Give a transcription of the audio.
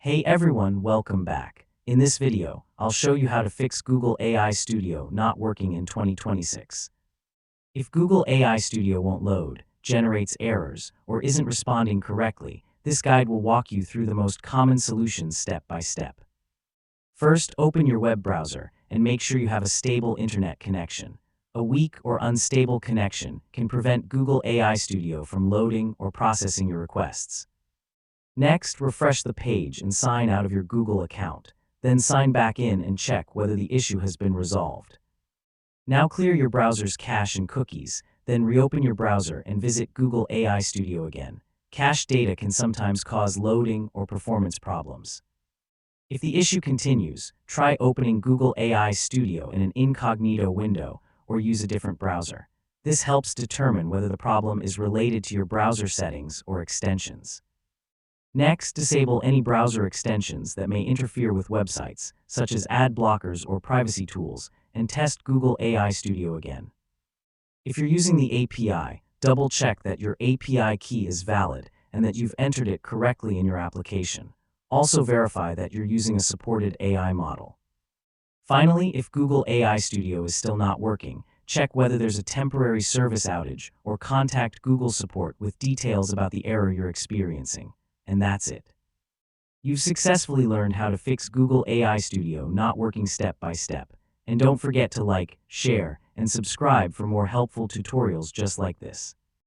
Hey everyone, welcome back. In this video, I'll show you how to fix Google AI Studio not working in 2026. If Google AI Studio won't load, generates errors, or isn't responding correctly, this guide will walk you through the most common solutions step by step. First, open your web browser and make sure you have a stable internet connection. A weak or unstable connection can prevent Google AI Studio from loading or processing your requests. Next, refresh the page and sign out of your Google account. Then sign back in and check whether the issue has been resolved. Now clear your browser's cache and cookies, then reopen your browser and visit Google AI Studio again. Cache data can sometimes cause loading or performance problems. If the issue continues, try opening Google AI Studio in an incognito window or use a different browser. This helps determine whether the problem is related to your browser settings or extensions. Next, disable any browser extensions that may interfere with websites, such as ad blockers or privacy tools, and test Google AI Studio again. If you're using the API, double-check that your API key is valid and that you've entered it correctly in your application. Also verify that you're using a supported AI model. Finally, if Google AI Studio is still not working, check whether there's a temporary service outage or contact Google support with details about the error you're experiencing. And that's it. You've successfully learned how to fix Google AI Studio not working step by step. And don't forget to like, share, and subscribe for more helpful tutorials just like this.